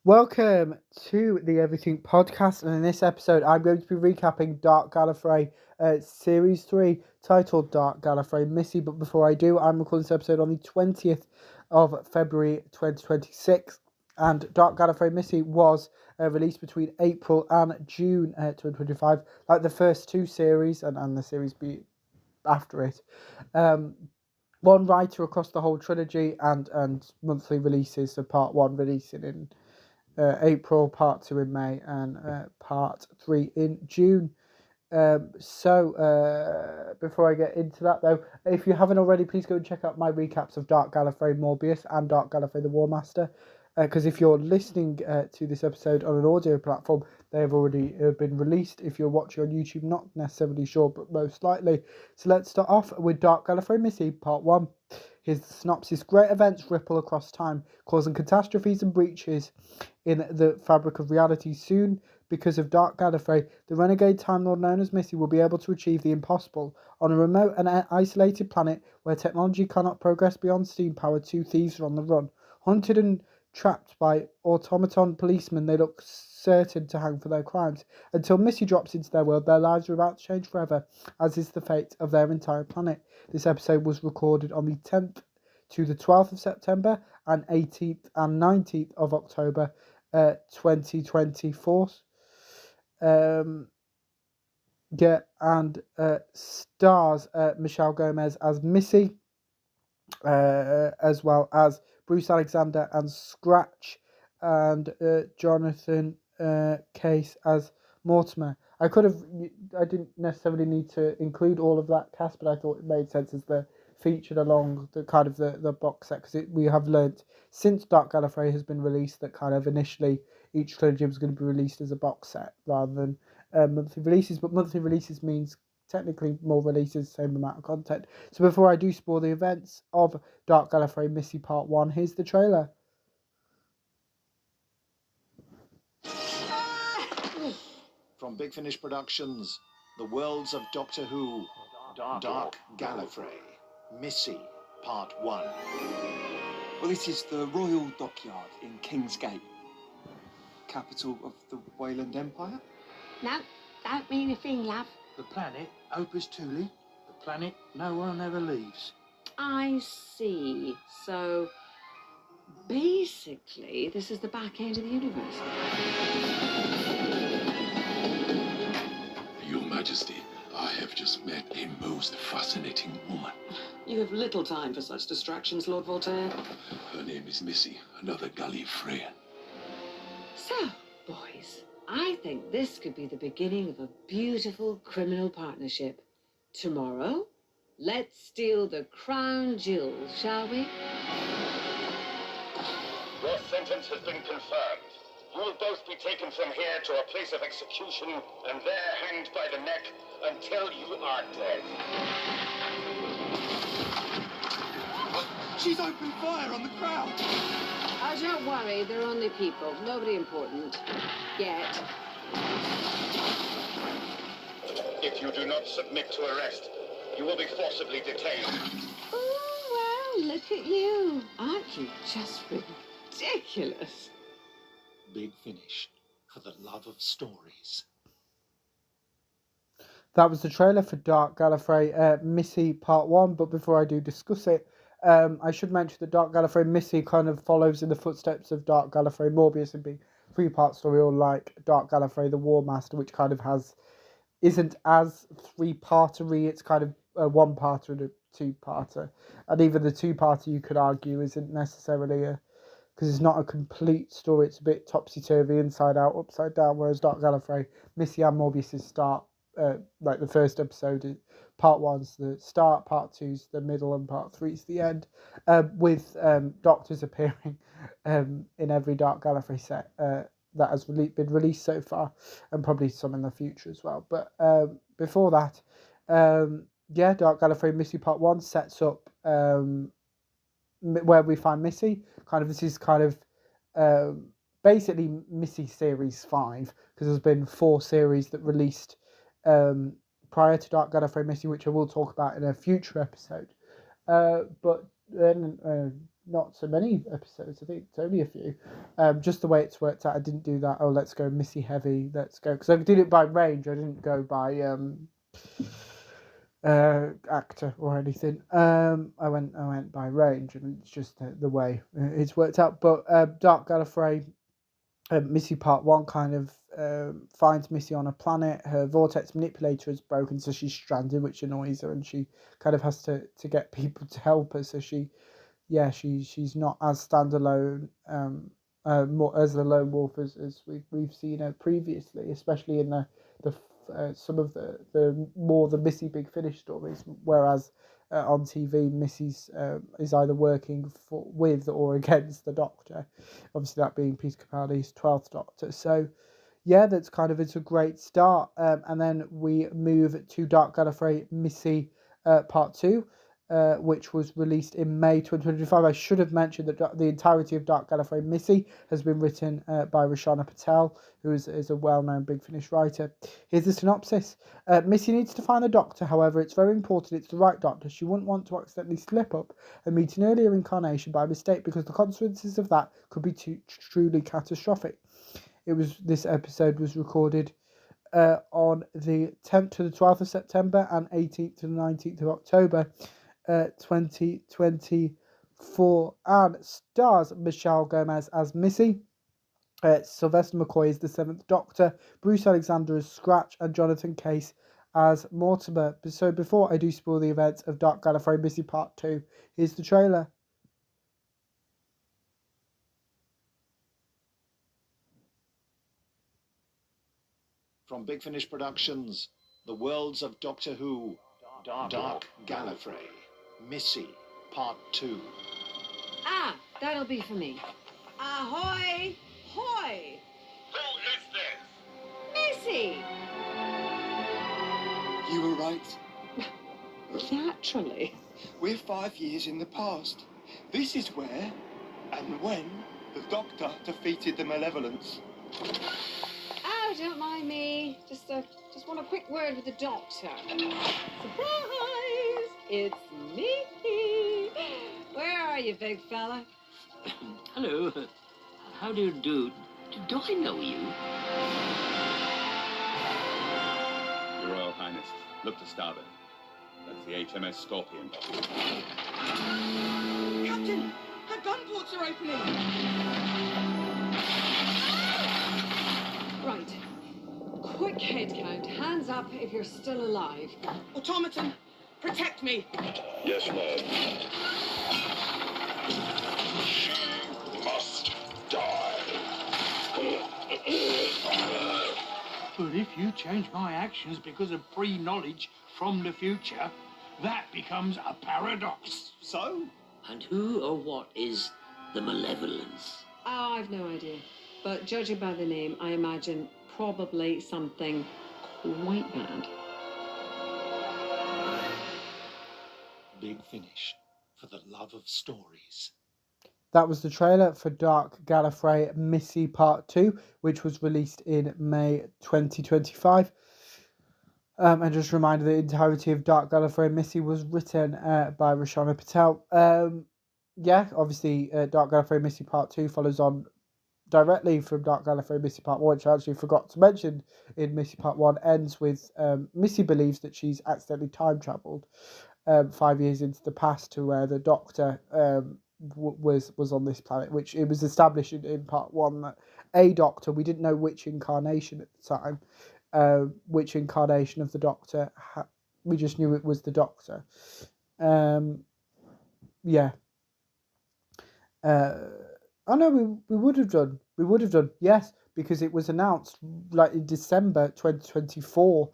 Welcome to the Everything Podcast, and in this episode, I'm going to be recapping Dark Gallifrey Series 3, titled Dark Gallifrey Missy. But before I do, I'm recording this episode on the 20th of February 2026, and Dark Gallifrey Missy was released between April and June 2025, like the first two series, and the series after it. One writer across the whole trilogy, and monthly releases, so part 1 releasing in April, part 2 in May, and part 3 in June. Before I get into that though, if you haven't already, please go and check out my recaps of Dark Gallifrey Morbius and Dark Gallifrey the War Master. Because if you're listening to this episode on an audio platform, they have already been released. If you're watching on YouTube, not necessarily sure, but most likely. So let's start off with Dark Gallifrey Missy, Part 1. Here's the synopsis. Great events ripple across time, causing catastrophes and breaches in the fabric of reality. Soon, because of Dark Gallifrey, the renegade Time Lord known as Missy will be able to achieve the impossible. On a remote and isolated planet where technology cannot progress beyond steam power, two thieves are on the run. Hunted and trapped by automaton policemen, they look certain to hang for their crimes. Until Missy drops into their world, their lives are about to change forever, as is the fate of their entire planet. This episode was recorded on the 10th to the 12th of September and 18th and 19th of October 2024. Stars Michelle Gomez as Missy, as well as Bruce Alexander and Scratch, and Jonathan Case as Mortimer. I didn't necessarily need to include all of that cast, but I thought it made sense as they're featured along the kind of the box set, because we have learnt since Dark Gallifrey has been released that kind of initially each trilogy was going to be released as a box set rather than monthly releases, but monthly releases means technically more releases, same amount of content. So before I do spoil the events of Dark Gallifrey Missy Part 1, here's the trailer. From Big Finish Productions, the worlds of Doctor Who, Dark Gallifrey, Missy, Part 1. Well, this is the Royal Dockyard in Kingsgate, capital of the Wayland Empire. No, don't mean a thing, love. The planet, Opus Thule, the planet no one ever leaves. I see. So, basically, this is the back end of the universe. Your Majesty, I have just met a most fascinating woman. You have little time for such distractions, Lord Voltaire. Her name is Missy, another Gallifrey. So, boys, I think this could be the beginning of a beautiful criminal partnership. Tomorrow, let's steal the crown jewels, shall we? Your sentence has been confirmed. You will both be taken from here to a place of execution and there hanged by the neck until you are dead. She's opened fire on the crowd! Oh, don't worry, they're only people. Nobody important. Yet. If you do not submit to arrest, you will be forcibly detained. Oh, well, look at you. Aren't you just ridiculous? Big Finish, for the love of stories. That was the trailer for Dark Gallifrey Missy Part 1, but before I do discuss it, I should mention that Dark Gallifrey Missy kind of follows in the footsteps of Dark Gallifrey Morbius and being a 3-part story, or like Dark Gallifrey the War Master, which kind of isn't as 3-partery, it's kind of a 1-parter and a 2-parter. And even the 2-parter, you could argue, isn't necessarily because it's not a complete story, it's a bit topsy-turvy, inside out, upside down, whereas Dark Gallifrey, Missy and Morbius' start, like the first episode, Part 1's the start, Part 2's the middle, and Part 3's the end, with Doctors appearing in every Dark Gallifrey set that has been released so far, and probably some in the future as well. But before that, Dark Gallifrey Missy Part 1 sets up where we find Missy. This is basically Missy Series 5, because there's been 4 series that released prior to Dark Gallifrey Missy, which I will talk about in a future episode. But then not so many episodes. I think it's only a few. Just the way it's worked out, I didn't do that. Oh, let's go Missy heavy. Let's go, because I did it by range. I didn't go by actor or anything. I went by range, and it's just the way it's worked out. But Dark Gallifrey, Missy Part 1 kind of finds Missy on a planet. Her vortex manipulator is broken, so she's stranded, which annoys her, and she kind of has to get people to help her. So she's not as standalone, more as a lone wolf as we've seen her previously, especially in the some of the Missy Big Finish stories, whereas on TV Missy's is either working with or against the Doctor, obviously that being Peter Capaldi's 12th Doctor. So yeah, it's a great start, and then we move to Dark Gallifrey Missy Part 2, which was released in May 2025. I should have mentioned that the entirety of Dark Gallifrey Missy has been written by Rashana Patel, who is a well-known Big Finish writer. Here's the synopsis. Missy needs to find the Doctor, however, it's very important it's the right Doctor. She wouldn't want to accidentally slip up and meet an earlier incarnation by mistake, because the consequences of that could be truly catastrophic. This episode was recorded on the 10th to the 12th of September and 18th to the 19th of October 2024, and stars Michelle Gomez as Missy, Sylvester McCoy as the 7th Doctor, Bruce Alexander as Scratch, and Jonathan Case as Mortimer. So before I do spoil the events of Dark Gallifrey Missy Part 2, here's the trailer. From Big Finish Productions, The Worlds of Doctor Who, Dark Gallifrey, Missy, Part 2. Ah, that'll be for me. Ahoy! Hoy! Who is this? Missy! You were right. Naturally. We're 5 years in the past. This is where and when the Doctor defeated the Malevolence. Oh, don't mind me. Just want a quick word with the Doctor. Surprise! It's me. Where are you, big fella? Hello. How do you do? Do I know you? Your Royal Highness, look to starboard. That's the HMS Scorpion. Captain, her gun ports are opening. Right. Quick head count. Hands up if you're still alive. Automaton, protect me. Yes, ma'am. She must die. But if you change my actions because of pre-knowledge from the future, that becomes a paradox. So? And who or what is the Malevolence? Oh, I've no idea. But judging by the name, I imagine probably something quite bad. Big Finish, for the love of stories. That was the trailer for Dark Gallifrey Missy Part 2, which was released in May 2025. And just a reminder, the entirety of Dark Gallifrey Missy was written by Rashana Patel. Obviously, Dark Gallifrey Missy Part 2 follows on directly from Dark Gallifrey Missy Part 1, which I actually forgot to mention in Missy Part 1, ends with Missy believes that she's accidentally time travelled 5 years into the past to where the Doctor was on this planet, which it was established in Part 1 that a Doctor, we didn't know which incarnation at the time, which incarnation of the Doctor, we just knew it was the Doctor. Oh no, we would have done. Yes, because it was announced like in December 2024.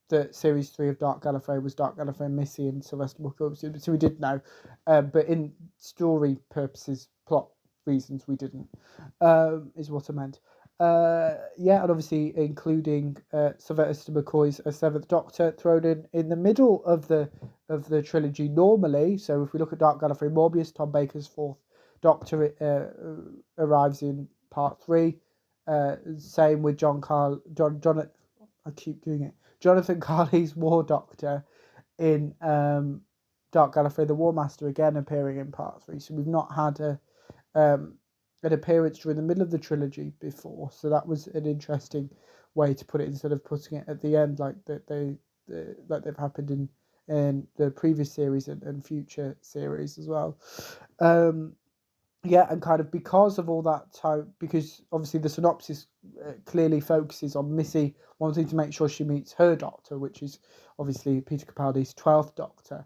That Series 3 of Dark Gallifrey was Dark Gallifrey Missy and Sylvester McCoy. So we did know, but in story purposes, plot reasons, we didn't. Is what I meant. And obviously including Sylvester McCoy's 7th Doctor thrown in the middle of the trilogy normally. So if we look at Dark Gallifrey Morbius, Tom Baker's 4th Doctor arrives in Part 3. Same with Jonathan Carley's War Doctor in Dark Gallifrey, the War Master, again appearing in part 3. So we've not had an appearance during the middle of the trilogy before. So that was an interesting way to put it, instead of putting it at the end like like they've happened in the previous series and future series as well. Yeah, and kind of because of all that time, because obviously the synopsis clearly focuses on Missy wanting to make sure she meets her Doctor, which is obviously Peter Capaldi's 12th Doctor.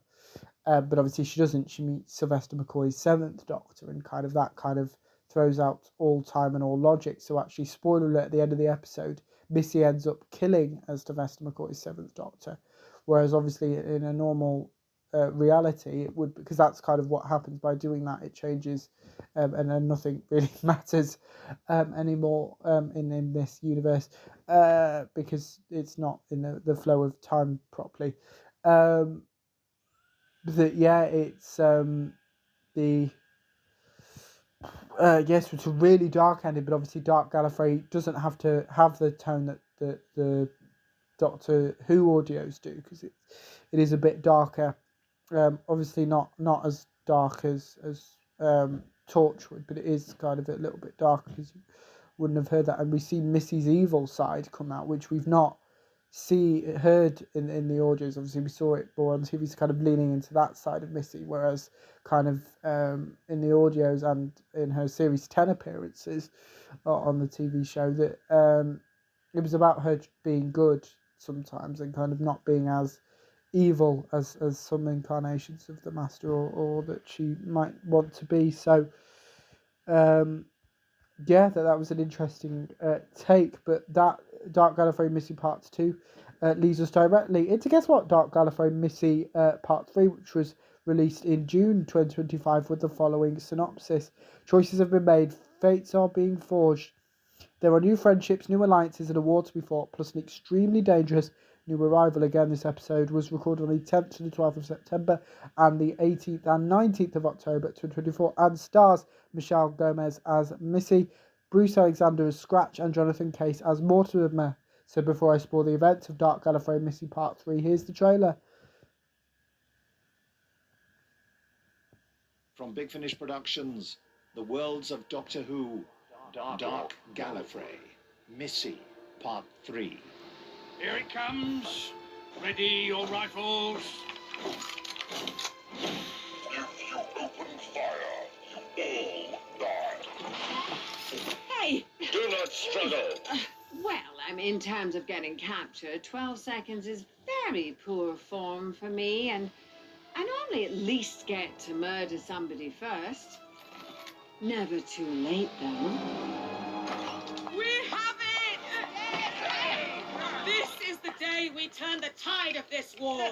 But obviously she doesn't. She meets Sylvester McCoy's 7th Doctor, and kind of that kind of throws out all time and all logic. So actually, spoiler alert, at the end of the episode, Missy ends up killing as Sylvester McCoy's 7th Doctor, whereas obviously in a normal reality it would, because that's kind of what happens by doing that. It changes, and then nothing really matters anymore in this universe, because it's not in the flow of time properly. But yeah, it's the yes, it's a really dark ending, but obviously Dark Gallifrey doesn't have to have the tone that the Doctor Who audios do, because it is a bit darker. Obviously not as dark as Torchwood, but it is kind of a little bit darker, because you wouldn't have heard that. And we see Missy's evil side come out, which we've not heard in the audios. Obviously we saw it more on TV, kind of leaning into that side of Missy, whereas kind of in the audios and in her series 10 appearances on the TV show, that it was about her being good sometimes and kind of not being as evil as some incarnations of the Master, or that she might want to be. So yeah, that was an interesting take. But that Dark Gallifrey Missy Part 2 leads us directly into, guess what, Dark Gallifrey Missy Part 3, which was released in June 2025 with the following synopsis. Choices have been made, fates are being forged. There are new friendships, new alliances, and a war to be fought, plus an extremely dangerous new arrival. Again, this episode was recorded on the 10th to the 12th of September and the 18th and 19th of October 2024, and stars Michelle Gomez as Missy, Bruce Alexander as Scratch, and Jonathan Case as Mortimer. So before I spoil the events of Dark Gallifrey Missy Part 3, here's the trailer. From Big Finish Productions, the worlds of Doctor Who, Dark Gallifrey, Missy, Part 3. Here it comes. Ready your rifles. If you open fire, you all die. Hey! Do not struggle. Well, in terms of getting captured, 12 seconds is very poor form for me, and I normally at least get to murder somebody first. Never too late, though. We have it! This is the day we turn the tide of this war.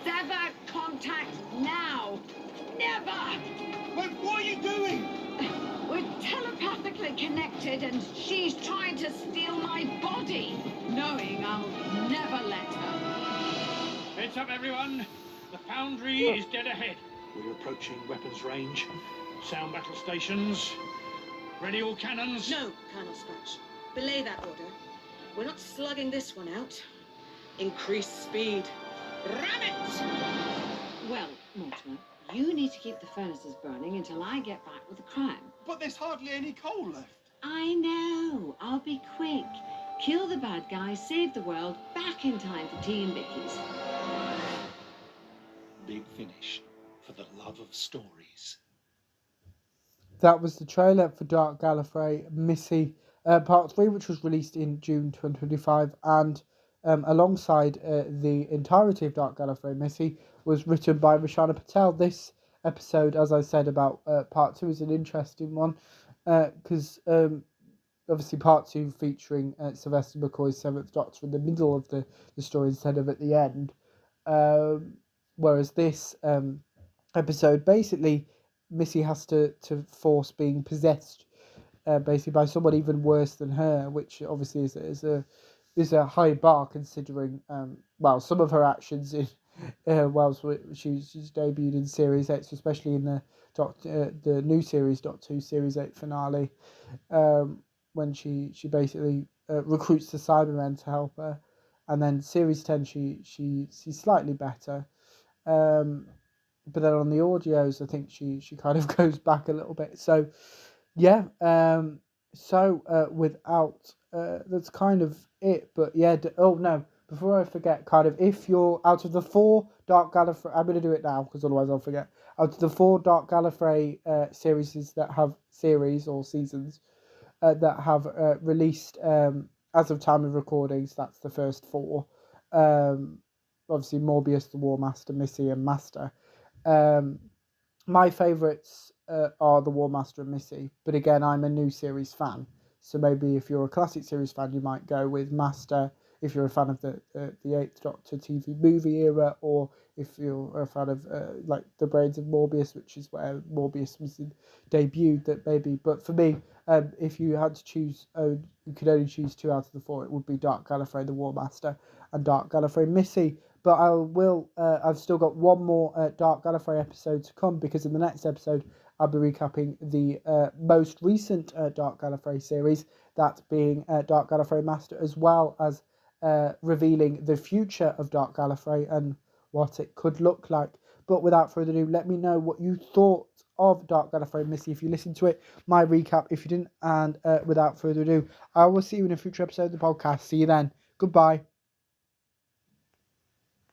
Sever contact now! Never! Wait, what are you doing? We're telepathically connected, and she's trying to steal my body, knowing I'll never let her. Heads up, everyone. The Foundry is dead ahead. We're approaching weapons range. Sound battle stations. Ready all cannons? No, Colonel Scratch. Belay that order. We're not slugging this one out. Increase speed. Ram it! Well, Mortimer, you need to keep the furnaces burning until I get back with the crime. But there's hardly any coal left. I know. I'll be quick. Kill the bad guy, save the world, back in time for tea and bickies. Big Finish, for the love of stories. That was the trailer for Dark Gallifrey Missy Part 3, which was released in June 2025, and alongside the entirety of Dark Gallifrey Missy was written by Rashana Patel. This episode, as I said about Part 2, is an interesting one, because obviously Part 2 featuring Sylvester McCoy's 7th Doctor in the middle of the story instead of at the end, whereas this episode, basically Missy has to force being possessed basically by someone even worse than her, which obviously is a high bar, considering some of her actions in she's debuted in Series 8, especially in the new series Doctor Who Series 8 finale, when she basically recruits the Cybermen to help her, and then series 10 she's slightly better. But then on the audios, I think she kind of goes back a little bit. So yeah, without that's kind of it. But yeah, oh no, before I forget, kind of, if you're out of the 4 Dark Gallifrey, I'm gonna do it now because otherwise I'll forget. Out of the 4 Dark Gallifrey series that have seasons that have released as of time of recordings, that's the first 4. Obviously Morbius, the War Master, Missy, and Master. My favourites are the War Master and Missy, but again, I'm a new series fan, so maybe if you're a classic series fan, you might go with Master. If you're a fan of the 8th Doctor TV movie era, or if you're a fan of like the Brains of Morbius, which is where Morbius was debuted, that maybe. But for me, if you had to choose, you could only choose 2 out of the 4. It would be Dark Gallifrey, the War Master, and Dark Gallifrey, Missy. But I've still got one more Dark Gallifrey episode to come, because in the next episode I'll be recapping the most recent Dark Gallifrey series, that being Dark Gallifrey Master, as well as revealing the future of Dark Gallifrey and what it could look like. But without further ado, let me know what you thought of Dark Gallifrey Missy if you listened to it, my recap if you didn't, and without further ado, I will see you in a future episode of the podcast. See you then. Goodbye.